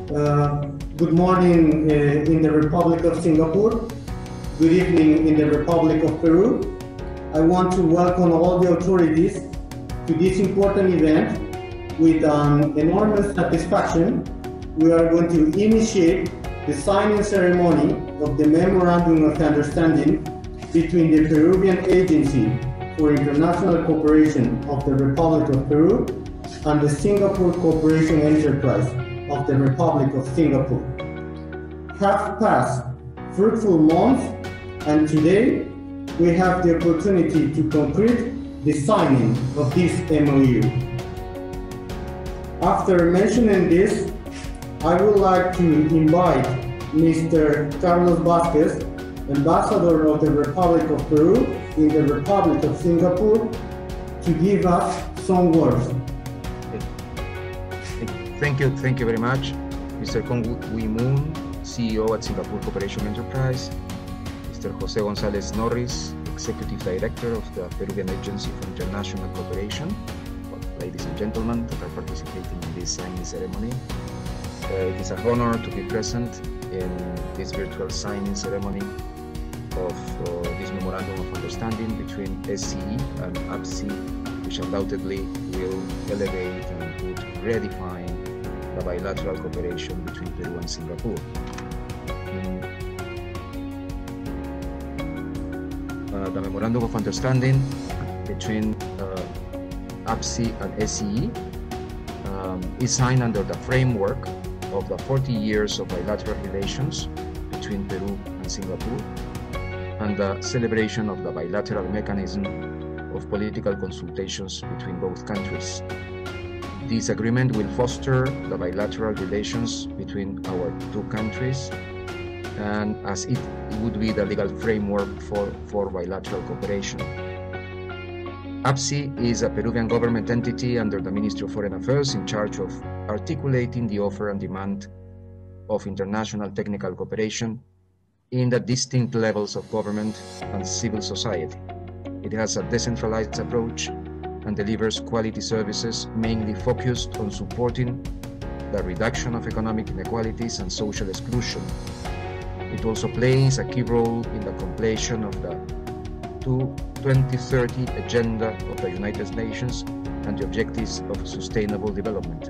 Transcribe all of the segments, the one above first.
Good morning in the Republic of Singapore. Good evening in the Republic of Peru. I want to welcome all the authorities to this important event. With an enormous satisfaction, we are going to initiate the signing ceremony of the Memorandum of Understanding between the Peruvian Agency for International Cooperation of the Republic of Peru and the Singapore Cooperation Enterprise of the Republic of Singapore. Have passed fruitful months, and today we have the opportunity to conclude the signing of this MOU. After mentioning this, I would like to invite Mr. Carlos Vázquez, Ambassador of the Republic of Peru in the Republic of Singapore, to give us some words. Thank you very much, Mr. Kong Wee Moon, CEO at Singapore Cooperation Enterprise, Mr. Jose González Norris, Executive Director of the Peruvian Agency for International Cooperation. Ladies and gentlemen that are participating in this signing ceremony, it is an honor to be present in this virtual signing ceremony of this Memorandum of Understanding between SCE and APCI, which undoubtedly will elevate and would redefine the bilateral cooperation between Peru and Singapore. The Memorandum of Understanding between APCI and SCE is signed under the framework of the 40 years of bilateral relations between Peru and Singapore and the celebration of the bilateral mechanism of political consultations between both countries. This agreement will foster the bilateral relations between our two countries, and as it would be the legal framework for bilateral cooperation. APCI is a Peruvian government entity under the Ministry of Foreign Affairs in charge of articulating the offer and demand of international technical cooperation in the distinct levels of government and civil society. It has a decentralized approach and delivers quality services mainly focused on supporting the reduction of economic inequalities and social exclusion. It also plays a key role in the completion of the 2030 Agenda of the United Nations and the objectives of sustainable development.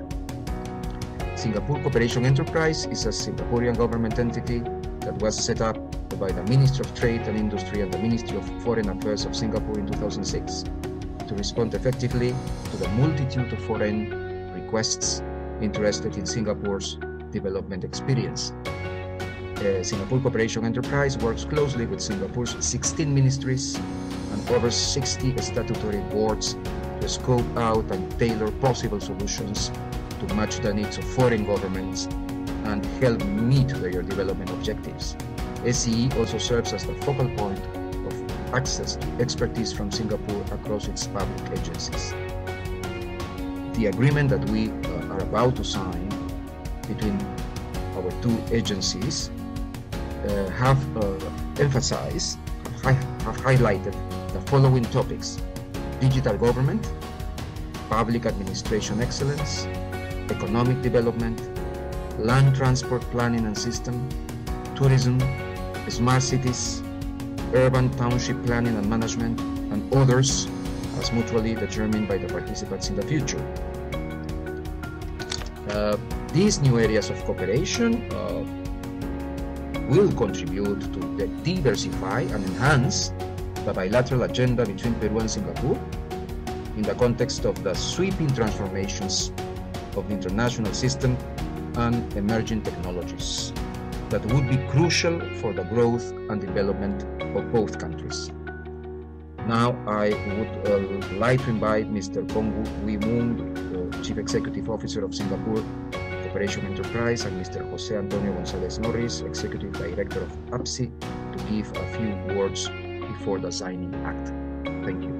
Singapore Cooperation Enterprise is a Singaporean government entity that was set up by the Ministry of Trade and Industry and the Ministry of Foreign Affairs of Singapore in 2006 to respond effectively to the multitude of foreign requests interested in Singapore's development experience. Singapore Cooperation Enterprise works closely with Singapore's 16 ministries and over 60 statutory boards to scope out and tailor possible solutions to match the needs of foreign governments and help meet their development objectives. SCE also serves as the focal point of access to expertise from Singapore across its public agencies. The agreement that we are about to sign between our two agencies have emphasized, have highlighted the following topics: digital government, public administration excellence, economic development, land transport planning and system, tourism, smart cities, urban township planning and management, and others as mutually determined by the participants in the future. These new areas of cooperation will contribute to diversify and enhance the bilateral agenda between Peru and Singapore in the context of the sweeping transformations of the international system and emerging technologies that would be crucial for the growth and development of both countries. Now I would like to invite Mr. Kong Wee Moon, the Chief Executive Officer of Singapore Cooperation Enterprise, and Mr. Jose Antonio González Norris, Executive Director of APCI, to give a few words before the signing act. Thank you.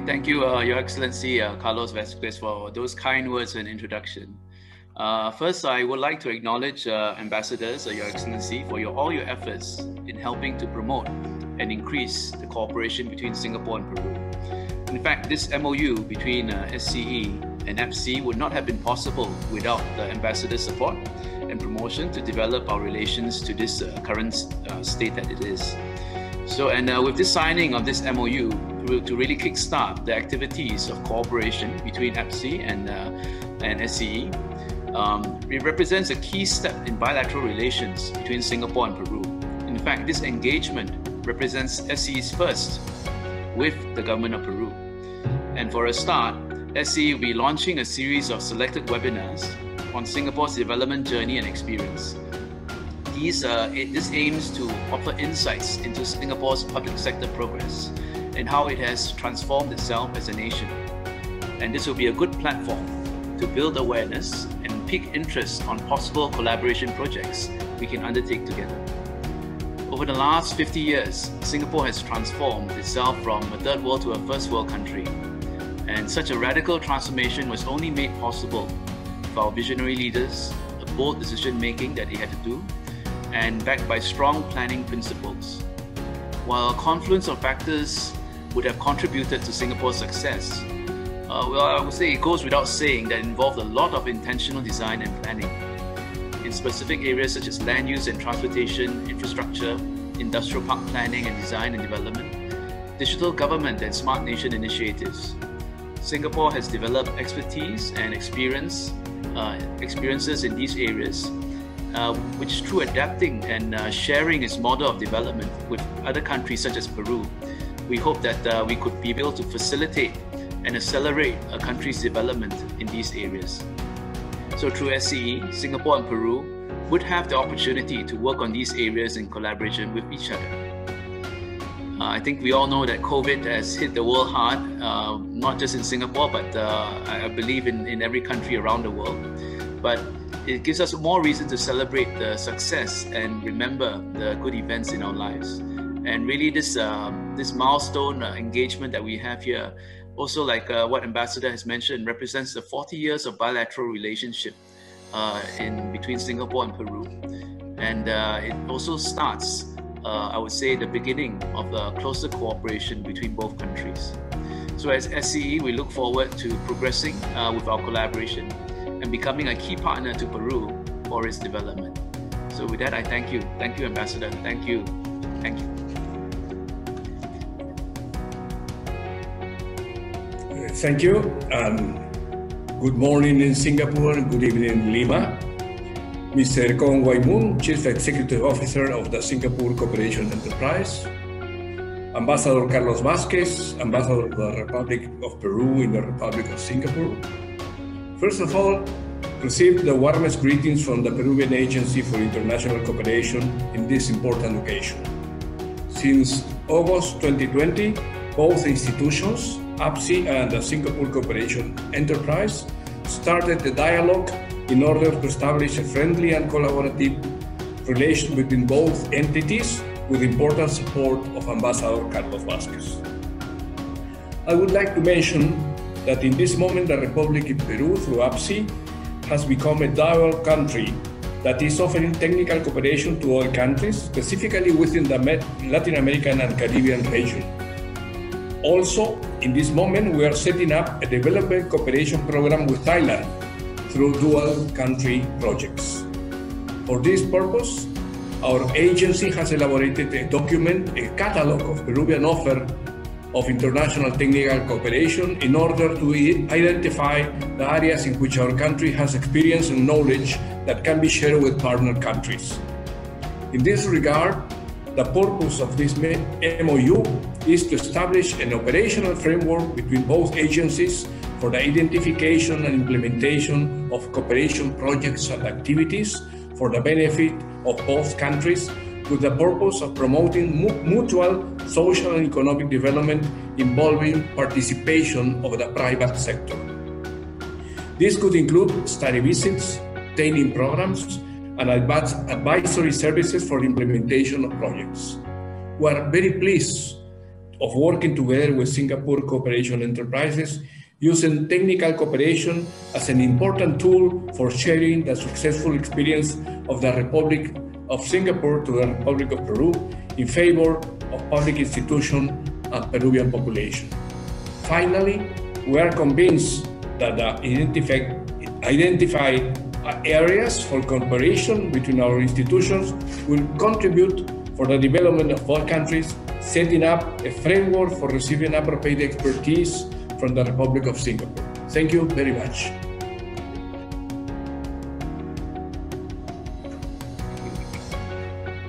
Thank you, Your Excellency Carlos Vázquez, for those kind words and introduction. First, I would like to acknowledge Ambassadors, Your Excellency, for all your efforts in helping to promote and increase the cooperation between Singapore and Peru. In fact, this MOU between SCE and APCI would not have been possible without the ambassador's support and promotion to develop our relations to this current state that it is. So, and with this signing of this MOU, to really kickstart the activities of cooperation between APCI and SCE, it represents a key step in bilateral relations between Singapore and Peru. In fact, this engagement represents SCE's first with the government of Peru. And for a start, SCE will be launching a series of selected webinars on Singapore's development journey and experience. This aims to offer insights into Singapore's public sector progress and how it has transformed itself as a nation. And this will be a good platform to build awareness and pique interest on possible collaboration projects we can undertake together. Over the last 50 years, Singapore has transformed itself from a third world to a first world country. And such a radical transformation was only made possible for our visionary leaders, a bold decision making that they had to do, and backed by strong planning principles. While a confluence of factors would have contributed to Singapore's success, well, I would say it goes without saying that it involved a lot of intentional design and planning in specific areas such as land use and transportation, infrastructure, industrial park planning and design and development, digital government and smart nation initiatives. Singapore has developed expertise and experiences in these areas, which through adapting and sharing its model of development with other countries such as Peru, we hope that we could be able to facilitate and accelerate a country's development in these areas. So through SCE, Singapore and Peru would have the opportunity to work on these areas in collaboration with each other. I think we all know that COVID has hit the world hard, not just in Singapore, but I believe in every country around the world. But it gives us more reason to celebrate the success and remember the good events in our lives. And really this milestone engagement that we have here, also like what Ambassador has mentioned, represents the 40 years of bilateral relationship between Singapore and Peru. And it also starts, I would say, the beginning of a closer cooperation between both countries. So as SCE, we look forward to progressing with our collaboration and becoming a key partner to Peru for its development. So with that, I thank you. Thank you, Ambassador. Thank you. Thank you. Thank you. Good morning in Singapore and good evening in Lima. Mr. Kong Wai Moon, Chief Executive Officer of the Singapore Cooperation Enterprise. Ambassador Carlos Vázquez, Ambassador of the Republic of Peru in the Republic of Singapore. First of all, receive the warmest greetings from the Peruvian Agency for International Cooperation in this important occasion. Since August 2020, both institutions, APCI and the Singapore Cooperation Enterprise, started the dialogue in order to establish a friendly and collaborative relation between both entities with important support of Ambassador Carlos Vázquez. I would like to mention that in this moment the Republic of Peru, through APCI, has become a dialogue country that is offering technical cooperation to all countries, specifically within the Latin American and Caribbean region. Also, in this moment, we are setting up a development cooperation program with Thailand through dual country projects. For this purpose, our agency has elaborated a document, a catalog of Peruvian offer of international technical cooperation in order to identify the areas in which our country has experience and knowledge that can be shared with partner countries. In this regard, the purpose of this MOU is to establish an operational framework between both agencies for the identification and implementation of cooperation projects and activities for the benefit of both countries, with the purpose of promoting mutual social and economic development involving participation of the private sector. This could include study visits, training programs, and advisory services for the implementation of projects. We are very pleased of working together with Singapore Cooperation Enterprises, using technical cooperation as an important tool for sharing the successful experience of the Republic of Singapore to the Republic of Peru in favor of public institutions and Peruvian population. Finally, we are convinced that identify areas for cooperation between our institutions will contribute for the development of all countries, setting up a framework for receiving appropriate expertise from the Republic of Singapore. Thank you very much.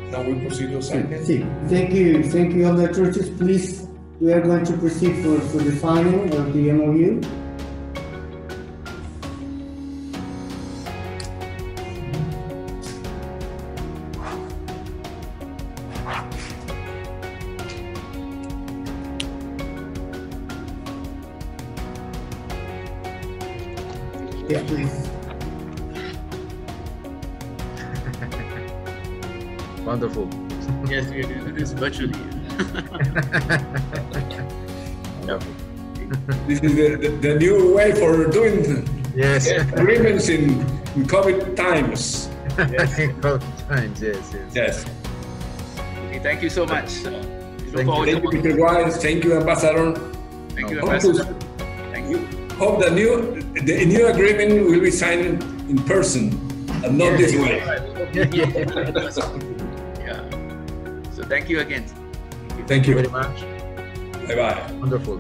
Now we proceed to signing. Thank you, all the authorities. Please, we are going to proceed for the signing of the MOU. Yes, please. Wonderful. Yes, we can do this virtually. This is the new way for doing agreements in COVID times. Yes. In COVID times, yes. Okay, thank you so much. Thank you, Mr. Wise. Thank you, Ambassador. Thank you, Ambassador. Thank you. Hope the new agreement will be signed in person and not this way. Yeah. So thank you again. Thank you very much. Bye-bye. Wonderful.